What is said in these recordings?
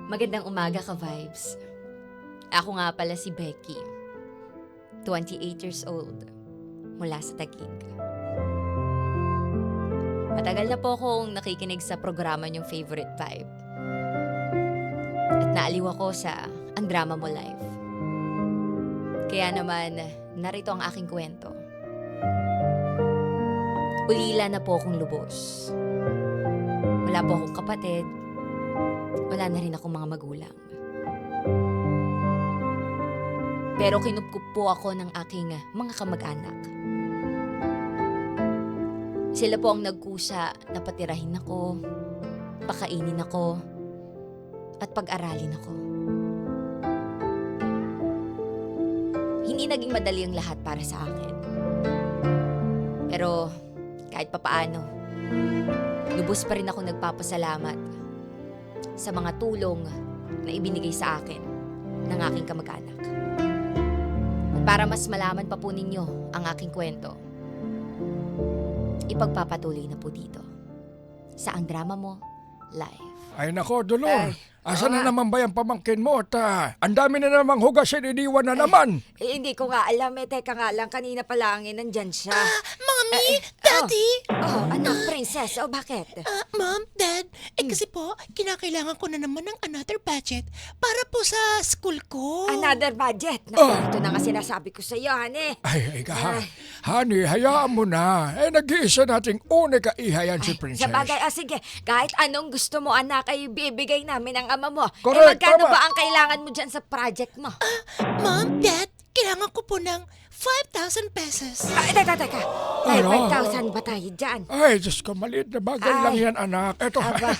Magandang umaga ka, Vibes. Ako nga pala si Becky, 28 years old, mula sa Taguig. Matagal na po akong nakikinig sa programa niyong favorite vibe. At naaliw ako sa Ang Drama Mo Life. Kaya naman, narito ang aking kwento. Ulila na po akong lubos. Wala po akong kapatid. Wala na rin akong mga magulang. Pero kinupkup po ako ng aking mga kamag-anak. Sila po ang nagkusa na patirahin ako, pakainin ako, at pag-aralin ako. Hindi naging madali ang lahat para sa akin. Pero kahit papaano, lubos pa rin ako nagpapasalamat sa mga tulong na ibinigay sa akin ng aking kamag-anak. At para mas malaman pa po ninyo ang aking kwento, ipagpapatuloy na po dito sa Ang Drama Mo Live. Ay nako, Dolor. Ay, Asa na nga. naman ba yung pamangkin mo? At ang dami na namang hugas iniwan na naman. Hindi ko nga alam teka nga lang, kanina pa lang nandyan siya. Mommy, Daddy! Anak, princess, bakit? Mom, Dad, kasi po, kinakailangan ko na naman ng another budget para po sa school ko. Another budget. Ito na nga sinasabi ko sa iyo, honey. Ay, honey, hayaan mo na. Nag-iisa nating unika ihayan si Princess. Sa bagay, sige, kahit anong gusto mo, anak, ay bibigay namin ang ama mo. Correct, magkano tama. ba ang kailangan mo dyan sa project mo? Mom, Dad, kailangan ko po ng 5,000 pesos. Teka. Ay, Ano? 5,000 ba tayo dyan? Ay, Diyos ko, maliit na bagay Ay. lang yan, anak. Eto. Aba,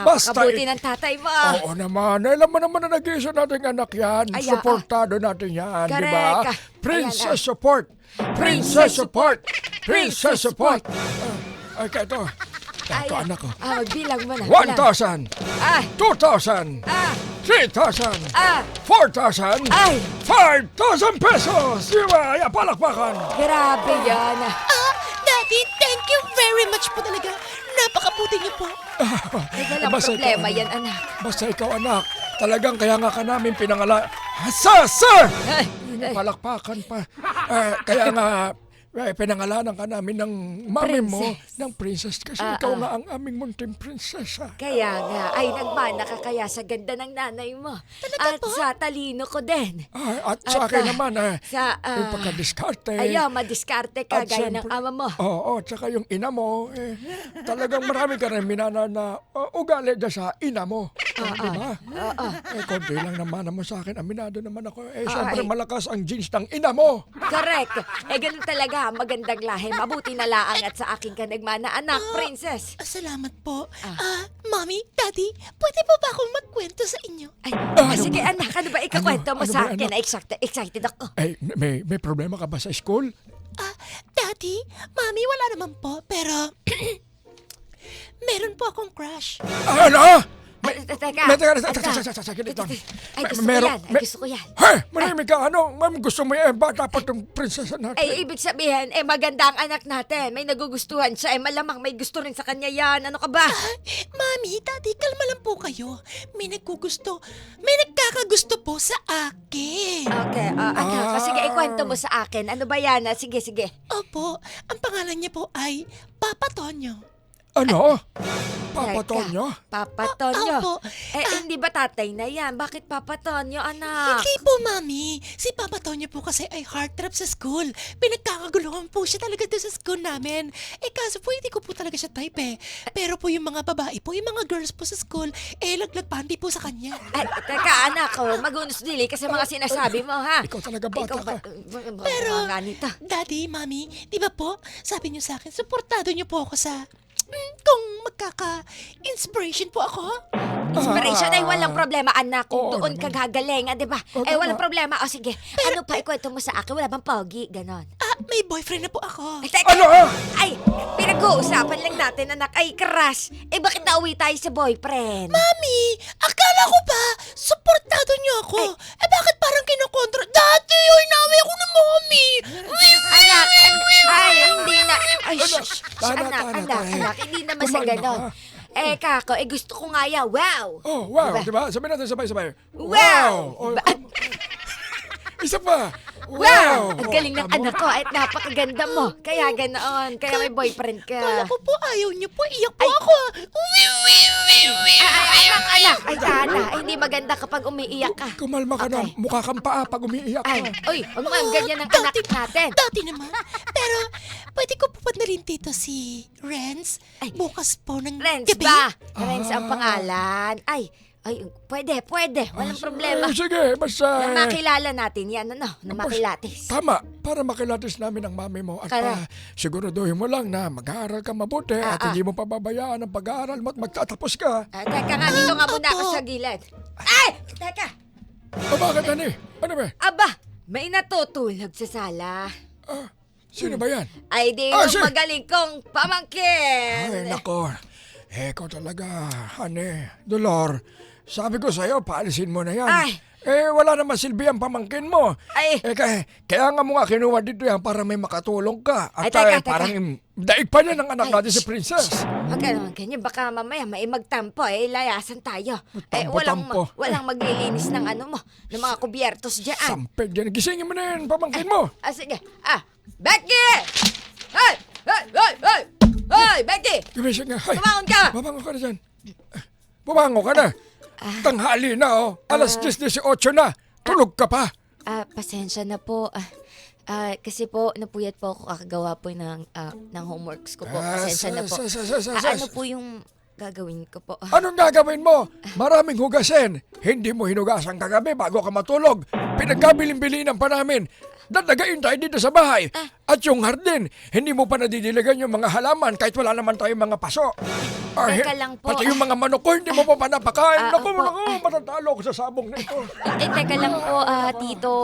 Basta, napakabuti ng tatay mo. Oo naman. Alam mo naman na nag-iisa nating anak yan. Ay, Suportado natin yan, di ba? Correct. Princess Ayan, support. Princess support. Princess Princess support. Ay, ito. Ito, Ay, anak ko. Bilang mo na. 1,000. Ay, 2,000. 3,000. 4,000. Ay, 5,000 pesos! Diba? Ay, palakpakan! grabe yan. Daddy, thank you very much po talaga. Napakabuti niyo po. Walang Basta problema ikaw, yan, anak. Basta ikaw, anak. Talagang kaya nga ka namin pinangala... Sir! Ay, Palakpakan pa. Kaya nga, pinangalanan ka namin ng mami mo, Princess. ng princess. Kasi ikaw nga ang aming munting prinsesa. Kaya nga, ay nagmana ka kaya sa ganda ng nanay mo. At sa talino ko din. At sa akin naman, yung pagkadiskarte. Ayaw, madiskarte ka At gaya ng siyempre- ama mo. Oo, tsaka yung ina mo, talagang marami ka rin minana na ugali dyan sa ina mo. Di ba? Konti lang naman mo sa akin, aminado naman ako. Siyempre Ay. malakas ang jeans ng ina mo. Correct. Ganun talaga, magandang lahi. Mabuti na laang at sa akin ka nagmana, anak, princess. Salamat po. Mommy, Daddy, pwede po ba akong magkwento sa inyo? Ay, Ano sige ba? anak, ano ba ikakwento mo Ano sa ba, akin? anak? Excited ako. May problema ka ba sa school? Daddy, Mommy, wala naman po, pero meron po akong crush. Ano? Teka. Saglit lang. Ay, gusto ko yan. Ay, gusto ko yan. Hey, marimig ka, ano? Ma'am, gusto mo bata pa itong prinsesa natin. Ay, ibig sabihin, maganda ang anak natin. May nagugustuhan siya. Malamang may gusto rin sa kanya yan. Ano ka ba? Mommy, Daddy, kalma lang po kayo. May nagkakagusto po sa akin. Okay, anak. Sige, ikwento mo sa akin. Ano ba yan? Sige. Opo, ang pangalan niya po ay Papa Tonyo. Ano? Papa Teka, Tonyo? Papa Tonyo. Opo. Hindi ba tatay na yan? Bakit Papa Tonyo, anak? Hindi po, Mami. Si Papa Tonyo po kasi ay heartthrob sa school. Pinagkakaguluhan po siya talaga doon sa school namin. Kaso po, hindi ko po talaga siya type eh. Pero po yung mga babae po, yung mga girls po sa school, laglag panty po sa kanya. Ay, teka, anak ko. Magunos dili kasi mga sinasabi mo, ha? Ikaw talaga bata ka. Pero, nga nito. Daddy, Mami, di ba po, sabi niyo sa akin, suportado niyo po ako sa... kung magkaka-inspiration po ako. Inspiration ay walang problema, anak. Kung Oo doon ka naman. gagaling, di ba? Oo, Walang tama. problema. O sige, ano pa ikwento mo sa akin? Wala bang pogi? Ganon. May boyfriend na po ako. Ay, teka. Ano? Ay, pinag-uusapan lang natin, anak. Ay, crush. Bakit nauwi tayo sa boyfriend? Mami, akala ko ba, suportado niyo ako? Bakit parang kinokontra? Dati, inawi ako ng mommy. Anak, ay, hindi na. Ay, Ano? shh, Tana, anak, tana, anak, tana. hindi naman sa Kumalma ganon. ka. teka ako. Gusto ko nga yan. Wow! Oh, wow, Diba? di ba? Sabihin natin sabay-sabay. Wow! Oh, isa pa. Wow! Ang galing ng tama. anak ko at napakaganda mo. Kaya ganoon. Kaya may boyfriend ka. Kala ko po ayaw niyo po. Iyak po ako. Anak. Ay, Ana. Ay, hindi maganda kapag umiiyak ka. Kumalma ka na. Okay. Mukha kang paa pag umiiyak Ay, ka. uy, huwag mo ang ganyan ng anak natin. Dati naman. Pero, pwede ko po rin dito si Renz. Ay. Bukas po ng Renz gabi. ba? Renz ang pangalan. Ay, pwede. Walang problema. Sige, basta... Na makilala natin yan, na makilatis. Tama, para makilatis namin ang mami mo at Correct. siguraduhin mo lang na mag-aaral ka mabuti at hindi mo pababayaan ang pag-aaral mo at magtatapos ka. Teka nga, dito nga muna ako sa gilid. Ay! Teka! O bakit, Ani? Ano ba? Aba, may natutulog sa sala. Sino ba yan? Ay, di Ah, yung siya. magaling kong pamangkin. Ay, nako. Ikaw talaga, Ani. Dolor, sabi ko sa'yo, paalisin mo na yan. Ay. Wala naman silbi ang pamangkin mo. Ay. Kaya nga mo nga kinuha dito yan para may makatulong ka. At Ay, teka. parang daig pa niya ng anak natin si Princess. Huwag ka naman ganyan, baka mamaya may magtampo, layasan tayo. Walang maglilinis ng ano mo, ng mga kubyertos dyan. Sampid yan. Gisingin mo na yan, pamangkin mo. Sige. Becky! Hey! Hoy, Becky! Gumising nga. Ay, Tumangon ka! Babango ka na dyan. Bumango ka na. Tanghali na, oh. Alas 10:18 na. Tulog ka pa. Pasensya na po. Kasi po, napuyat po ako kakagawa po ng homeworks ko po. Pasensya na po. Ano po yung gagawin ko po? Anong gagawin mo? Maraming hugasin. Hindi mo hinugasan kagabi bago ka matulog. Pinagkabilin-bilinan pa namin. Dadagain tayo dito sa bahay. At yung hardin, hindi mo pa nadidiligan yung mga halaman kahit wala naman tayong mga paso. Teka lang po. Pati yung mga manok ko, hindi mo pa napakain. Naku, Opo. matatalo ko sa sabong nito. Teka lang po, Tito.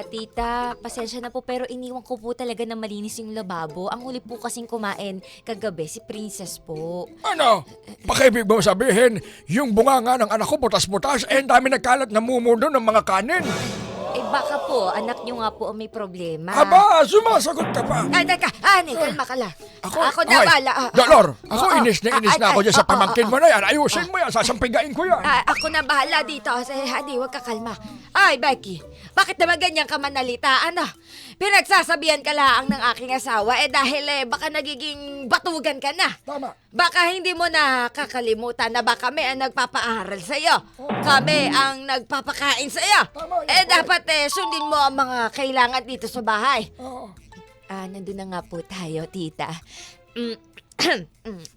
Tita, pasensya na po pero iniwan ko po talaga na malinis yung lababo. Ang huli po kasing kumain kagabi si Princess po. Ano? Pakibig mo sabihin, yung bunganga ng anak ko butas-butas, ang dami nagkalat na mumundo ng mga kanin. Baka po, anak nyo nga po ang may problema. Aba, sumasagot ka pa. Ay, teka. Ani, kalma ka lang. Ako na Ay, bala. Dolor, ako Oo. inis na ako dyan sa pamangkin mo na yan. Ayusin mo yan, sasampigain ko yan. Ako na bahala dito. Hadi, huwag ka kalma. Ay, Becky, bakit naman ganyan ka manalita? Ano? Pinagsasabihan ka lang ng aking asawa dahil baka nagiging batugan ka na. Tama. Baka hindi mo na kakalimutan na ba kami ang nagpapaaral sa'yo. Kami ang nagpapakain sa'yo. Tama yun. Dapat sundin mo ang mga kailangan dito sa bahay. Oo. Nandun na nga po tayo, tita.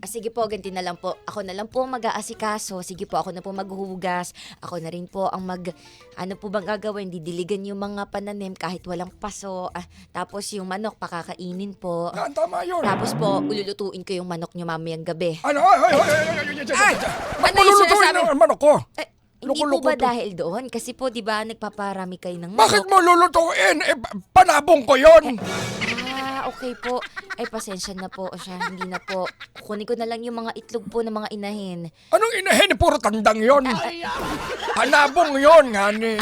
Sige po, ganti na lang po. Ako na lang po mag-aasikaso. Sige po, ako na po maghuhugas. Ako na rin po ang ano po bang gagawin? Didiligan yung mga pananim kahit walang paso. Tapos yung manok, pakakainin po. Yan, tama yun. Tapos po, ululutuin ko yung manok nyo mamayang gabi. Ano? Ay, Ba't ano yung malulutuin sinasabi? ang manok ko? Hindi po Loko-loko ba to. dahil doon? Kasi po, di ba, nagpaparami kayo ng Bakit manok. mo lulutuin? Panabong ko yun. Okay po. Pasensya na po siya. Hindi na po. Kukunin ko na lang yung mga itlog po ng mga inahin. Anong inahin? Puro tandang yun. Panabong yun, ngani.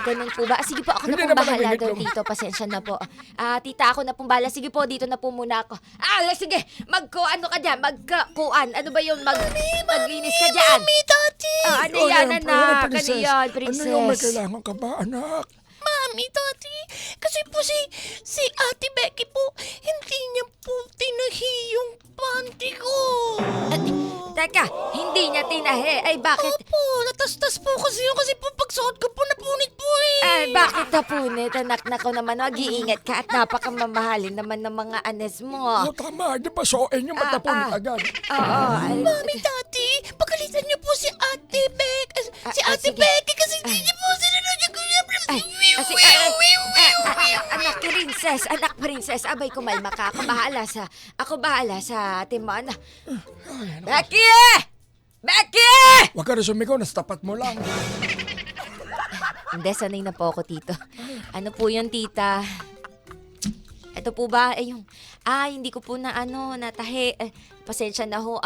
Ganun po ba? Sige po, ako Hindi na pong naman bahala nangingitlog. doon dito. Pasensya na po. Tita, ako na pong bahala. Sige po, dito na po muna ako. Sige, ano ka dyan? Magkuan. Ano ba yun? Maglinis ka dyan. Mami, Daddy! Ano yan, anak? Ano princess? yan, Ano yung may princess? kailangan ka ba, anak? Mami, Daddy! Kasi po si Ate Becky po, hindi niya po tinahi yung panty ko. Teka, hindi niya tinahe. Ay, bakit? Opo, natastas po kasi yun kasi po pagsuot ko po napunit po eh. Ay, bakit napunit? Anak na ko naman, mag-iingat ka at napakamamahalin naman ng mga anes mo. Oh, tama. Di ba soin yung matapunit agad? Oo. Mami, Daddy, pagalitan niyo po si Ate si Ate sige. Becky kasi hindi niyo po sinunod yung kuya. Anak princess, abay kumalma ka. Ako bahala sa atin mo, ano. Becky! Becky! Huwag ka na sumigaw, nastapat mo lang. Hindi, sanay na po ako, tito. Ano po yun, tita? Ito po ba? Hindi ko po natahi. Pasensya na ho,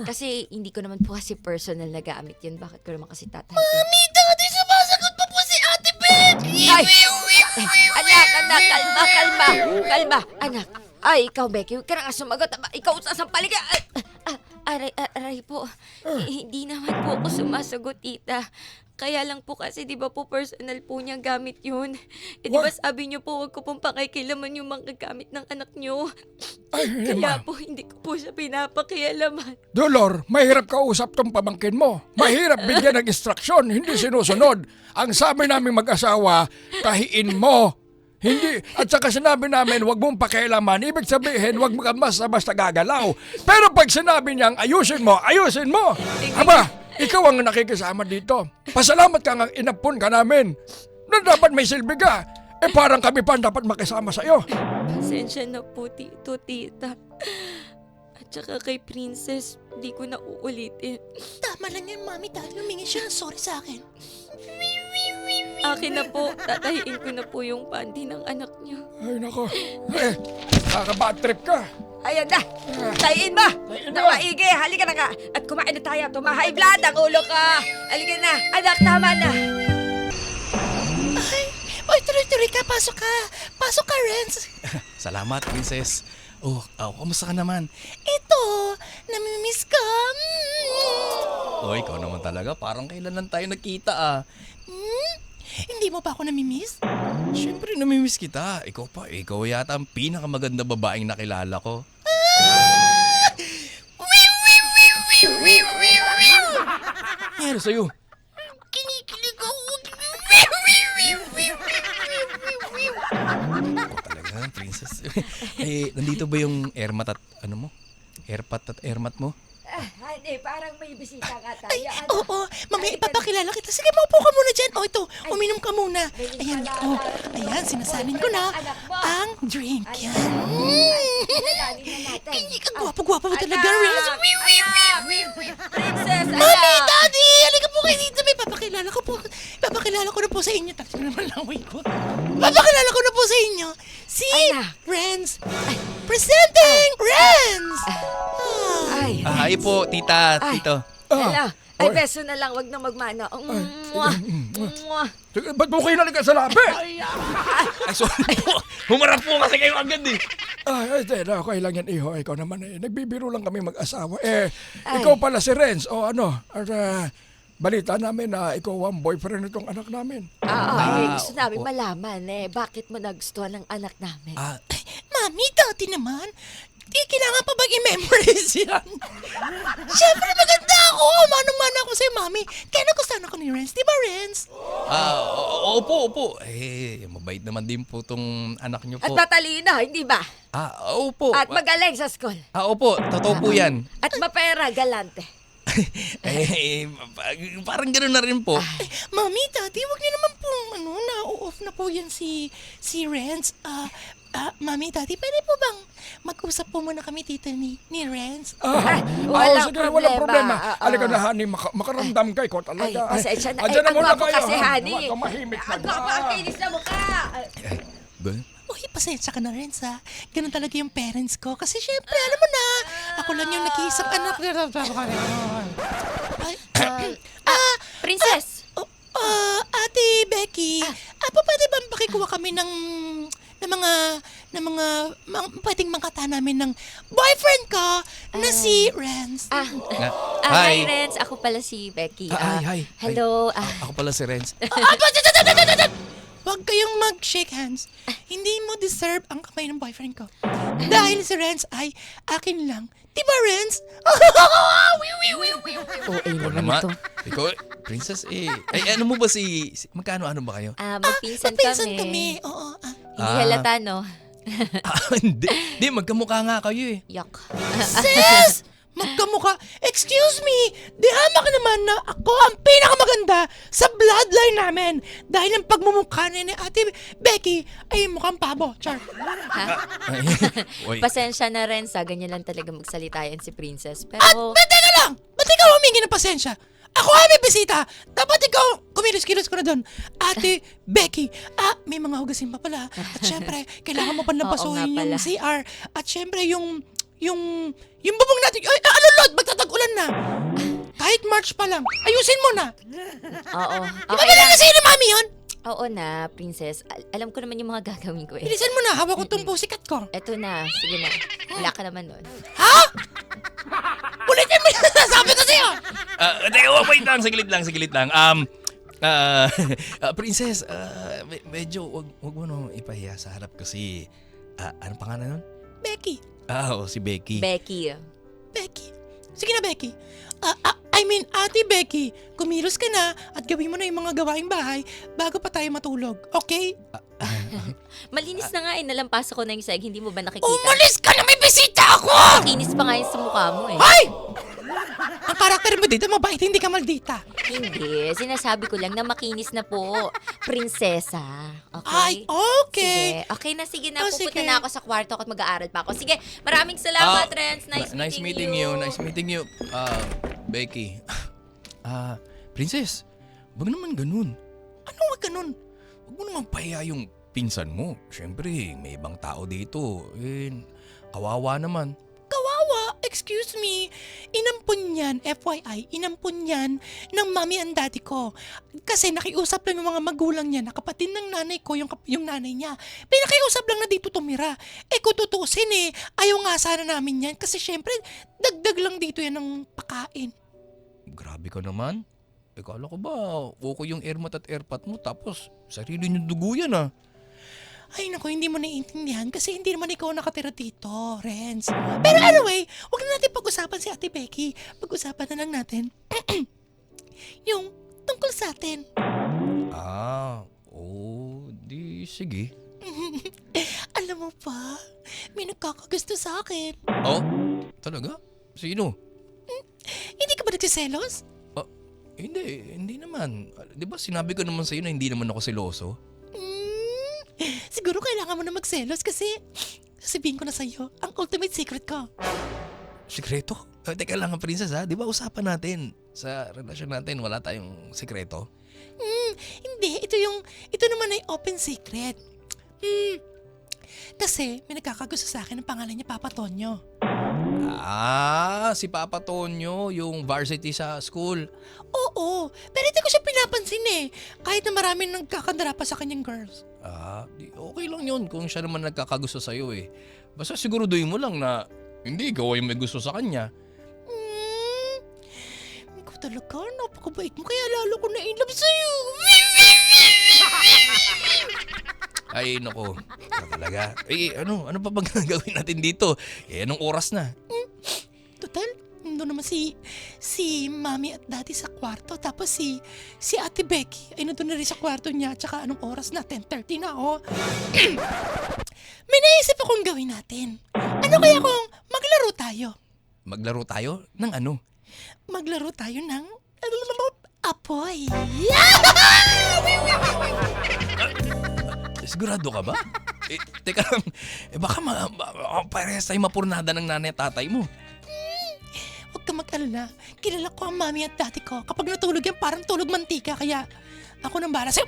kasi hindi ko naman po kasi personal na gamit yun. Bakit ko naman kasi tatahi? Mami, Daddy, sumasagot pa po si Ate Becky. Ay! Anak, kalma. Anak. Ay, ikaw, Becky, huwag ka na nga sumagot. Ikaw, sasampali ka. Aray po. Hindi naman po ako sumasagot, tita. Kaya lang po kasi, di ba po, personal po niya gamit yun. Eh, di ba What? sabi niyo po, huwag ko pong pakikilaman yung mga gamit ng anak niyo. Ay, Kaya ma'am. po, hindi ko po siya pinapakialaman. Dolor, mahirap kausap tong pamangkin mo. Mahirap bigyan ng instruksyon, hindi sinusunod. Ang sabi namin mag-asawa, tahiin mo. Hindi, at saka sinabi namin, wag mong pakialaman. Ibig sabihin, wag ka basta gagalaw. Pero pag sinabi niyang ayusin mo, ayusin mo. Aba, ikaw ang nakikisama dito. Pasalamat ka nga inapon ka namin. Na dapat may silbi ka. Eh parang kami pa ang dapat makisama sa'yo. Pasensya na po, tito, tita. At saka kay Princess, di ko na uulitin. Tama lang yan, Mami, Daddy. Humingi siya ng sorry sa akin. Akin na po, tatahiin ko na po yung panty ng anak niyo. Ay nako, nakaka-bad trip ka. Ayan na! Tayin mo! Tayin Na mo. maigi, halika na nga. At kumain na tayo, tumahay blood ang ulo ka. Halika na, anak, tama na. Oy, tuloy-tuloy ka. Pasok ka. Pasok ka, Renz. Salamat, Princess. Oh, kamusta ka naman? Ito, namimiss ka. Oh, ikaw naman talaga. Parang kailan lang tayo nagkita ah. Hindi mo pa ako namimiss? Siyempre, namimiss kita. Ikaw pa, ikaw yata ang pinakamaganda babaeng nakilala ko. Ano sa'yo? Kinikilig ako. Ako talaga, Princess. Nandito ba yung airmat at ano mo? Airpat at airmat mo? Hindi, parang may bisita nga tayo. Ay, Ano? oo. Mamaya ipapakilala kita. Sige, maupo ka muna dyan. O, ito. Uminom ka muna. Ayan, oh. Ayan, sinasalin ko na ang drink. Yan. Kilalanin na natin. Hindi ka gwapo-gwapo mo talaga, Renz. Princess, Mami, anak! Daddy! Halika po kayo dito. May papakilala ko po. Papakilala ko na po sa inyo. Tapos naman laway ko. Papakilala ko na po sa inyo. Si Anak. Renz. Presenting Renz! Ay, Hi po, tita, Ay. tito. hello. Ay, Oy. beso na lang, wag na magmano. Mwah. Mwah. Sige, ba't mo kayo nalikan sa labi? Ay, sorry po. Humarap po kasi kayo agad eh. Ay, okay lang yan, iho. Ikaw naman eh. Nagbibiro lang kami mag-asawa. Ikaw pala si Renz. O ano, balita namin na ikaw ang boyfriend nitong anak namin. Gusto namin malaman bakit mo nagustuhan ng anak namin? Mami, Daddy naman. Di kailangan pa bang i-memorize yan? Siyempre maganda ako. Manong-mana ako sa'yo, Mami. Kaya nagustuhan ako ni Renz. Di ba, Renz? Opo. Mabait naman din po tong anak niyo At po. matalino, hindi ba? Opo. At magaling sa school. Opo, totoo po yan. At mapera, galante. Parang gano'n na rin po. Mami, Daddy, wag niyo naman pong na-off na po yan si Renz. Mami, Daddy, pwede po bang mag-usap po muna kami dito ni Renz? walang Walang problema. problema. Halika na, honey. Makaramdam ka. Ikaw talaga. Ay, pasensya na. Andyan na ang muna gwapo kayo, kasi, ha? honey. Huwag kang mahimik ka Ang gwapo, ang kinis na mukha. Ba? Uy, pasensya ka na, Renz, ha? Ganun talaga yung parents ko. Kasi syempre, alam mo na, ako lang yung nag-iisang anak. Ay, Princess! Ate Becky, pwede bang pakikuha kami ng mga pwedeng mangkata namin ng boyfriend ko na si Renz. Hi, Renz. Ako pala si Becky. Hi. Hello. Ako pala si Renz. Huwag kayong mag-shake hands. Hindi mo deserve ang kamay ng boyfriend ko. Dahil si Renz ay akin lang. Diba, Renz? Ikaw naman. Ikaw, Princess, ano mo ba magkano-ano ba kayo? Magpinsan Magpinsan kami. kami. Oo. Hindi halata, no? Hindi, magkamukha nga kayo eh. Yuck. Sis! Magkamukha. Excuse me! Dihama ka naman na ako ang pinakamaganda sa bloodline namin. Dahil ang pagmumukha ni Ate Becky ay mukhang pabo. Char. Oy, Pasensya na, Renz. Ganyan lang talaga magsalita yan si Princess. At Pero, teka lang! Ba't ikaw humingi ng pasensya? Ako ay may bisita. Dapat ikaw kumilos-kilos ko na doon. Ate Becky, may mga hugasin pa pala. At syempre, kailangan mo pa napasuhin Oo nga yung pala. CR. At syempre, yung bubong natin. Ay, Lord, magtatag-ulan na. Kahit March pa lang. Ayusin mo na. oo. Di ba Okay lang. kasi ni Mami yun? Oo na, Princess. Alam ko naman yung mga gagawin ko eh. Bilisan mo na. Hawak ko tong pusikat ko. Eto na. Sige na. Wala ka naman nun. Ha? Ulitin mo yung sabi ko sa'yo! Teka, wait lang, saglit lang. Princess, medyo wag mo no ipahiya sa harap kasi, ano pangalan nun? Becky. Si Becky. Becky. Becky. Sige na, Becky. Ate Becky, kumilos ka na at gawin mo na yung mga gawaing bahay bago pa tayo matulog, okay? Malinis na nga nalampas ko na yung seg. Hindi mo ba nakikita? Umalis ka na, may bisita ako! Kinis pa nga yung sa mukha mo eh. Ay! Ang karakter mo dito, mabait, hindi ka maldita. Hindi. Sinasabi ko lang na makinis na po. Prinsesa. Ay, Okay? okay. Sige. Okay na, sige na. Oh, Pupunta sige. na ako sa kwarto at mag-aaral pa ako. Sige, maraming salamat, Renz. Nice meeting you. Nice meeting you. Becky. Princess, wag naman ganun. Ano wag ganun? Wag mo naman pahiya yung pinsan mo. Siyempre, may ibang tao dito. Kawawa naman. Kawawa, excuse me. Inampun yan, FYI, inampun yan ng mami and daddy ko. Kasi nakiusap lang yung mga magulang niya na kapatid ng nanay ko, yung nanay niya. Pinakiusap lang na dito tumira. Kung tutusin ayaw nga sana namin yan kasi syempre, dagdag lang dito yan ng pakain. Grabe ka naman. Kala ko ba, okay yung airmat at airpat mo tapos sarili niyo dugo yan Ay naku, hindi mo naiintindihan kasi hindi naman ikaw nakatira dito, Renz. Pero anyway, huwag na natin pag-usapan si Ate Becky. Pag-usapan na lang natin yung tungkol sa atin. Di sige. Alam mo pa, may nagkakagusto sa akin. Oh, talaga? Sino? Hindi ka ba nagsiselos? Hindi naman. Di ba sinabi ko naman sa'yo na hindi naman ako seloso? Siguro kailangan mo na magselos kasi sasabihin ko na sa'yo ang ultimate secret ko. Sikreto? Teka lang, princess di ba usapan natin sa relasyon natin wala tayong sikreto? Hindi, ito naman ay open secret. Kasi may nagkakagusto sa akin ng pangalan niya Papa Tonyo. Si Papa Tonyo, yung varsity sa school. Oo, pero hindi ko siya pinapansin kahit na maraming nagkakandara pa sa kanyang girls. Okay lang yun kung siya naman nagkakagusto sa'yo Basta siguruduhin mo lang na hindi ikaw yung may gusto sa kanya. Ikaw talaga, napakabait mo kaya lalo ko na-inlove sa'yo. Ay, nako. Talaga. Ano pa bang gagawin natin dito? Anong oras na? Total, nandun naman si mami at daddy sa kwarto. Tapos si Ate Becky ay nandun na rin sa kwarto niya. Tsaka anong oras na? 10:30 na May naisip akong gawin natin. Ano kaya kung maglaro tayo? Maglaro tayo? Ng ano? Maglaro tayo ng apoy. Sigurado ka ba? Teka lang. Baka parehas tayo mapurnada ng nanay at tatay mo. Huwag ka mag-alala. Kilala ko ang mami at daddy ko. Kapag natulog yan, parang tulog mantika. Kaya ako nang bahala sa'yo.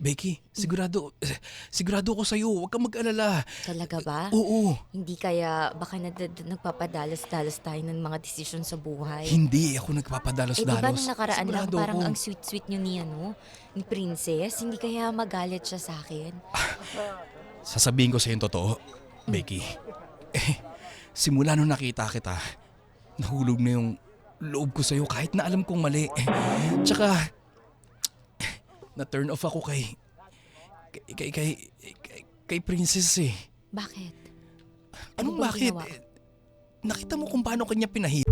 Becky, sigurado ko sa'yo. Huwag kang mag-alala. Talaga ba? Oo. Hindi kaya baka nagpapadalos-dalos tayo ng mga desisyon sa buhay? Hindi ako Di ba nagpapadalos-dalos. nung nakaraan lang Sigurado parang ako. ang sweet-sweet nyo ni Princess? Hindi kaya magalit siya sa akin? Sasabihin ko sa'yo yung totoo, Becky. Simula nung nakita kita, nahulog na yung loob ko sa'yo kahit na alam kong mali. Tsaka, na-turn off ako kay Princess Bakit? Anong bang bakit? ginawa? Nakita mo kung paano kanya pinahiya.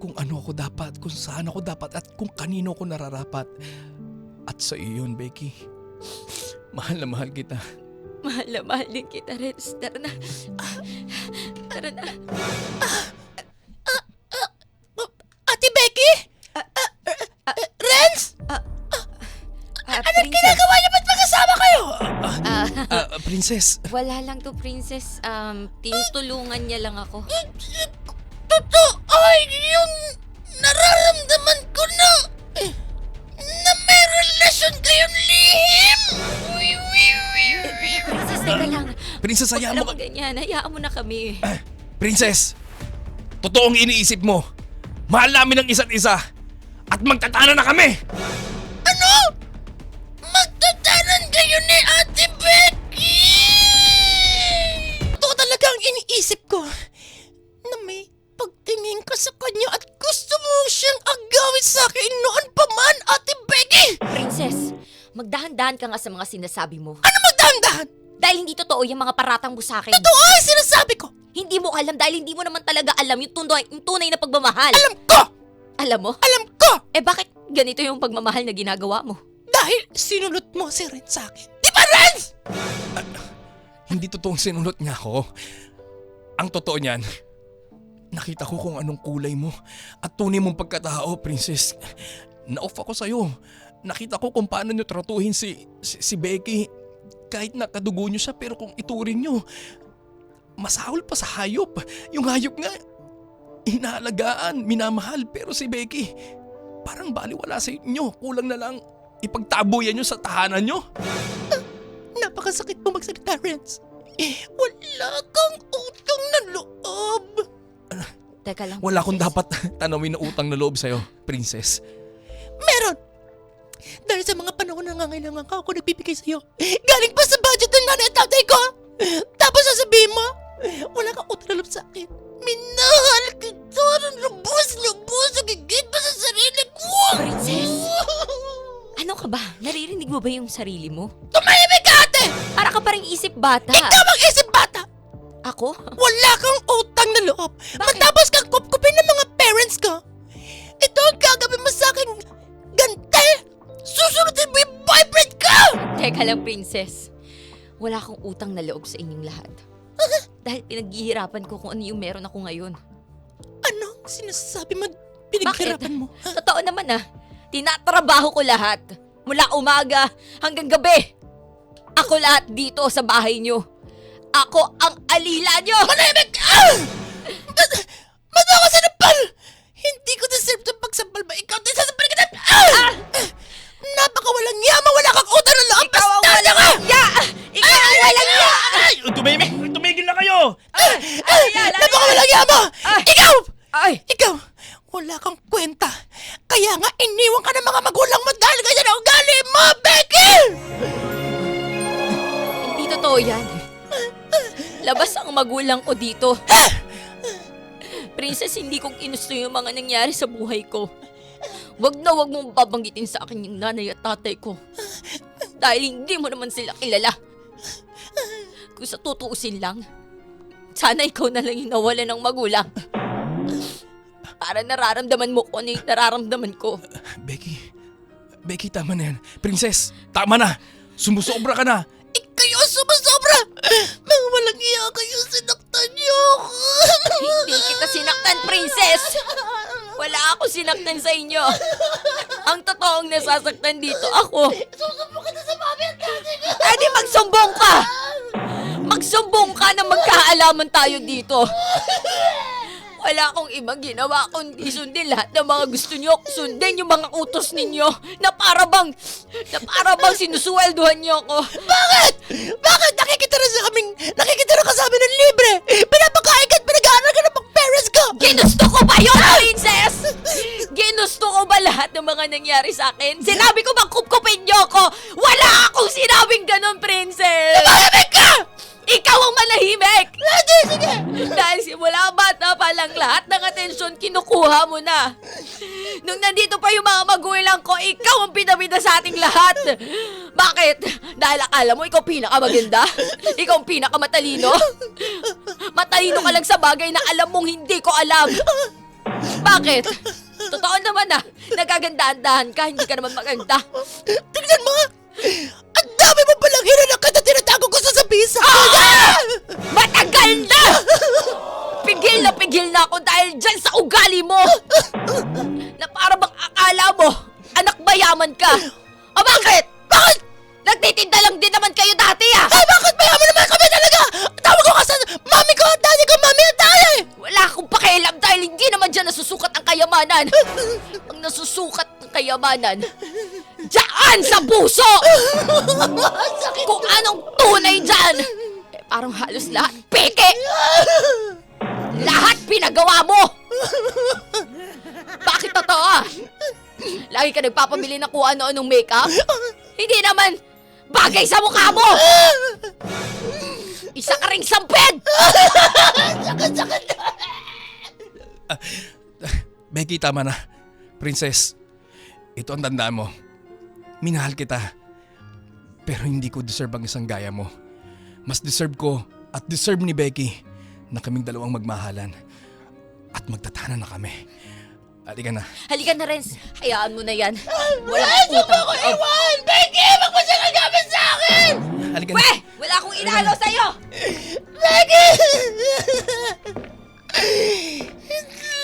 Kung ano ako dapat, kung saan ako dapat, at kung kanino ako nararapat. At sa iyo yun, Becky. Mahal na mahal kita. Mahal na mahal din kita, Renz. Tara na. Tara na. Ate Becky? Renz? Princess. Ginagawa niyo ba't magkasama kayo? Princess, Wala lang to, Princess. Tinutulungan niya lang ako. Totoo ay yung nararamdaman ko na may relasyon kayong lihim. Princess, teka lang. Princess, Huwag hayaan ka mo naman ganyan. Hayaan mo na kami. Princess, totoong iniisip mo. Mahal namin ang isa't isa. At magtatana na kami. Ano? Magtatanan kayo ni Ate Becky! Totoo talaga ang iniisip ko na may pagtingin ka sa kanya at gusto mo siyang agawin sa akin noon pa man, Ate Becky! Princess, magdahan-dahan ka nga sa mga sinasabi mo. Ano magdahan-dahan? Dahil hindi totoo yung mga paratang mo sa akin. Totoo ang sinasabi ko! Hindi mo alam dahil hindi mo naman talaga alam yung tunay na pagmamahal. Alam ko! Alam mo? Alam ko! Eh bakit ganito yung pagmamahal na ginagawa mo? Dahil sinulot mo si Renz sa akin. Di ba, Renz? Hindi totoong sinunod niya ako. Ang totoo niyan, nakita ko kung anong kulay mo at tunay mong pagkatao, Princess. Na-off ako sa'yo. Nakita ko kung paano niyo tratuhin si Becky. Kahit nakadugo niyo siya, pero kung ituring niyo, masahol pa sa hayop. Yung hayop nga, inaalagaan, minamahal. Pero si Becky, parang baliwala sa inyo. Kulang na lang ipagtabuyan niyo sa tahanan niyo. Napakasakit mo magsalita, Renz. Wala kang utang na loob. Teka lang. Wala akong Princess. dapat tanawin na utang na loob sa'yo, Princess. Meron! Dahil sa mga panahon na nangangailangan ka, ako nagbibigay sa'yo. Galing pa sa budget ng nanay at tatay ko! Tapos sasabihin mo, wala kang utang na loob sa akin. Minahal kita ng lubos-lubos, higit pa sa sarili ko! Princess! Ano ka ba? Naririnig mo ba yung sarili mo? Tumahimik ka, ate! Para ka pa rin isip bata. Ikaw mag-isip bata! Ako? Wala kang utang na loob. Matapos kang kupkupin ng mga parents ko. Ito ang gagawin mo sa akin, gante! Susunodin mo yung boyfriend ko! Teka lang, Princess. Wala akong utang na loob sa inyong lahat. Dahil pinaghihirapan ko kung ano yung meron ako ngayon. Ano? sinasabi mo, pinaghirapan mo. Totoo naman tinatrabaho ko lahat. Mula umaga hanggang gabi. Ako lahat dito sa bahay nyo. Ako ang alila nyo! Manahimik ka! Ba't ako sinampal? Hindi ko deserve ng pagsampal ba? Ikaw din sasampal kita! Napakawalang yaman! Wala kang utang na loob! Ikaw ang Bastardo ka! walang ya! Ikaw ang walang ya! Ay! Tumigil na kayo! Napakawalang yaman! Ikaw! Ay! Ikaw! Wala kang kwenta. Kaya nga iniwan ka ng mga magulang mo dahil ganyan ang ugali mo, Becky! Hindi totoo yan. Labas ang magulang ko dito. Princess, hindi ko ginusto yung mga nangyari sa buhay ko. Wag mong babanggitin sa akin yung nanay at tatay ko. Dahil hindi mo naman sila kilala. Kung sa tutuusin lang, sana ikaw na lang yung nawala ng magulang. Para nararamdaman mo kung ano yung nararamdaman ko. Becky, tama na yan. Princess, tama na. Sumusobra ka na. Kayo sumusobra! Mga walang iya kayo, sinaktan niyo ako! Hindi kita sinaktan, Princess! Wala ako sinaktan sa inyo. Ang totoong nasasaktan dito, ako. Susumbong ka na sa mami at daddy niyo! Di magsumbong ka! Magsumbong ka na magkaalaman tayo dito. Wala akong ibang ginawa kundi sundin lahat ng mga gusto nyo. Sundin yung mga utos ninyo na para bang sinusuwelduhan nyo ako. Bakit? Bakit? Nakikita ka sa amin ng libre! Pinapakain ka at pinag-aaral ka ng parents ko! Ginusto ko ba yun, Princess? Ginusto ko ba lahat ng mga nangyari sa akin? Sinabi ko bang kupkupin nyo ako? Wala akong sinabing ganun, Princess! Mahimik ka! Ikaw ang manahimik! Sige! Dahil simula bata pa lang lahat ng atensyon kinukuha mo na. Nung nandito pa yung mga magulang ko, ikaw ang pinabida sa ating lahat. Bakit? Dahil akala mo ikaw pinakamaganda? Ikaw ang pinakamatalino? Matalino ka lang sa bagay na alam mong hindi ko alam. Bakit? Totoo naman nagagandaan-dahan ka, hindi ka naman maganda. Tignan mo! Ang dami mo palang hinanakit at tinatago ko sa sabisa! Matagal na! Pigil na ako dahil dyan sa ugali mo! Na para bang akala mo, anak mayaman ka! O bakit? Bakit? Nagtitinda lang din naman kayo dati Ay, bakit mayaman naman kami talaga? Tawag ko kasi mami ko at daddy ko, mami at tatay! Wala akong pakialam dahil hindi naman dyan nasusukat ang kayamanan! Ang nasusukat ng kayamanan, dyan sa puso! Kung anong tunay dyan! Parang halos lahat peke! Lahat pinagawa mo! Bakit totoo? Lagi ka nagpapamili ng kung ano-anong makeup? Hindi naman bagay sa mukha mo! Isa ka ring sampid! Sakit! Becky, tama na. Princess, ito ang tandaan mo. Minahal kita. Pero hindi ko deserve ang isang gaya mo. Mas deserve ko at deserve ni Becky na kaming dalawang magmahalan. At magtatanan na kami. Halika na. Halika na, Renz. Hayaan mo na yan. Walang utang. Ako iwan! Becky! Wag mo siya nagamit sa akin! Halika na. Weh! Wala akong inaalaw sa'yo! Becky!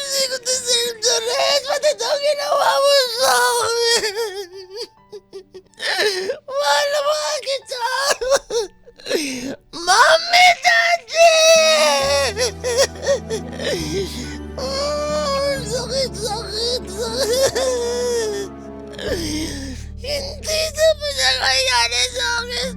Hindi ko deserve the rest. Ba't ito ang ginawa mo sa akin? Mahal na mahal kita! Mami! Daddy! Sakit! Hindi na po siya kayari sa akin.